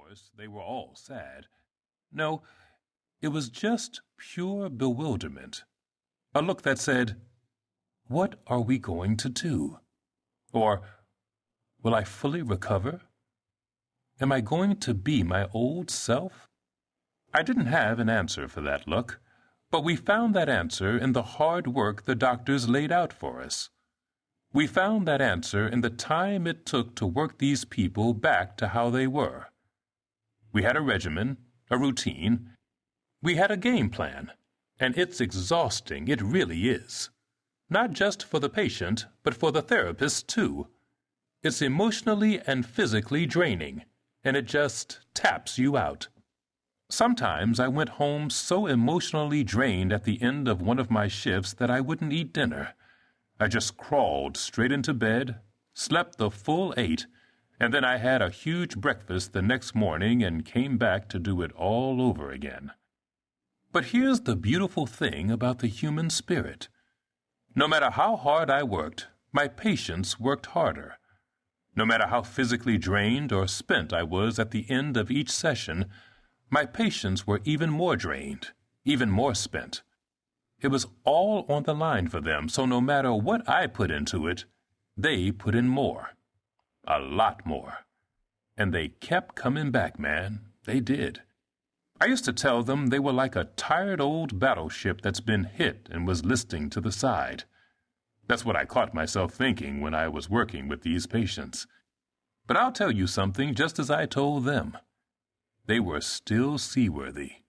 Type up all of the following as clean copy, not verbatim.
course, they were all sad. No, it was just pure bewilderment. A look that said, "What are we going to do?" Or, "Will I fully recover? Am I going to be my old self?" I didn't have an answer for that look, but we found that answer in the hard work the doctors laid out for us. We found that answer in the time it took to work these people back to how they were. We had a regimen, a routine. We had a game plan, and it's exhausting, it really is. Not just for the patient, but for the therapist, too. It's emotionally and physically draining, and it just taps you out. Sometimes I went home so emotionally drained at the end of one of my shifts that I wouldn't eat dinner. I just crawled straight into bed, slept the full 8, and then I had a huge breakfast the next morning and came back to do it all over again. But here's the beautiful thing about the human spirit. No matter how hard I worked, my patients worked harder. No matter how physically drained or spent I was at the end of each session, my patients were even more drained, even more spent. It was all on the line for them, so no matter what I put into it, they put in more. A lot more. And they kept coming back, man. They did. I used to tell them they were like a tired old battleship that's been hit and was listing to the side. That's what I caught myself thinking when I was working with these patients. But I'll tell you something just as I told them. They were still seaworthy.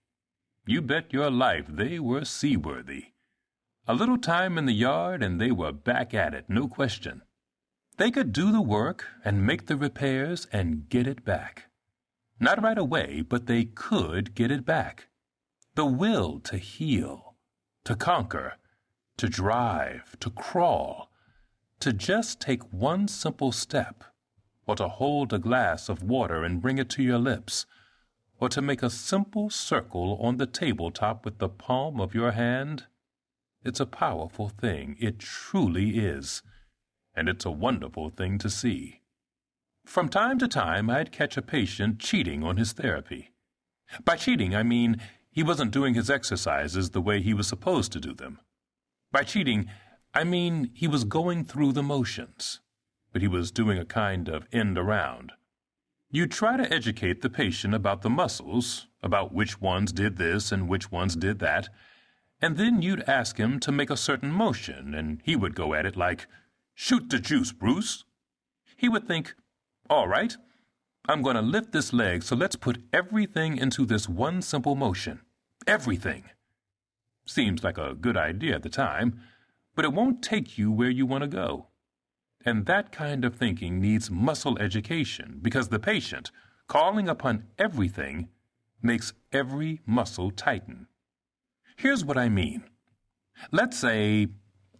You bet your life they were seaworthy. A little time in the yard and they were back at it, no question. They could do the work and make the repairs and get it back. Not right away, but they could get it back. The will to heal, to conquer, to drive, to crawl, to just take one simple step, or to hold a glass of water and bring it to your lips, or to make a simple circle on the tabletop with the palm of your hand. It's a powerful thing, it truly is, and it's a wonderful thing to see. From time to time, I'd catch a patient cheating on his therapy. By cheating, I mean he wasn't doing his exercises the way he was supposed to do them. By cheating, I mean he was going through the motions, but he was doing a kind of end around. You'd try to educate the patient about the muscles, about which ones did this and which ones did that, and then you'd ask him to make a certain motion, and he would go at it like, "Shoot the juice, Bruce." He would think, "All right, I'm going to lift this leg, so let's put everything into this one simple motion. Everything." Seems like a good idea at the time, but it won't take you where you want to go. And that kind of thinking needs muscle education because the patient, calling upon everything, makes every muscle tighten. Here's what I mean. Let's say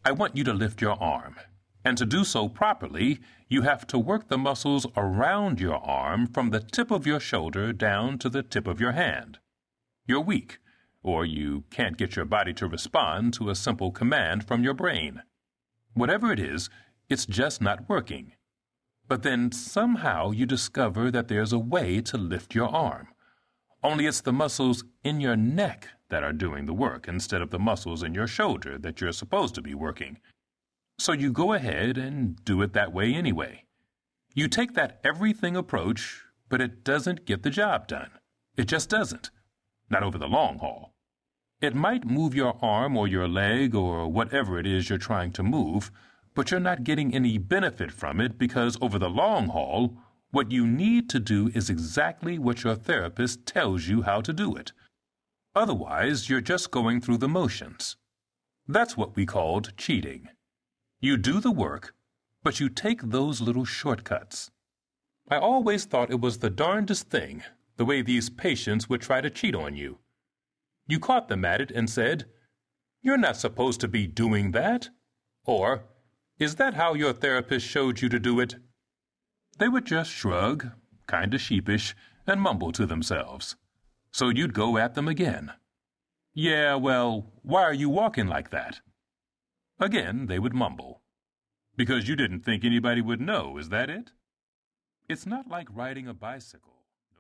I want you to lift your arm, and to do so properly, you have to work the muscles around your arm from the tip of your shoulder down to the tip of your hand. You're weak, or you can't get your body to respond to a simple command from your brain. Whatever it is, it's just not working. But then somehow you discover that there's a way to lift your arm. Only it's the muscles in your neck that are doing the work instead of the muscles in your shoulder that you're supposed to be working. So you go ahead and do it that way anyway. You take that everything approach, but it doesn't get the job done. It just doesn't. Not over the long haul. It might move your arm or your leg or whatever it is you're trying to move, but you're not getting any benefit from it because over the long haul, what you need to do is exactly what your therapist tells you how to do it. Otherwise, you're just going through the motions. That's what we called cheating. You do the work, but you take those little shortcuts. I always thought it was the darndest thing, the way these patients would try to cheat on you. You caught them at it and said, "You're not supposed to be doing that," or, "Is that how your therapist showed you to do it?" They would just shrug, kind of sheepish, and mumble to themselves. So you'd go at them again. "Yeah, well, why are you walking like that?" Again, they would mumble. "Because you didn't think anybody would know, is that it?" It's not like riding a bicycle.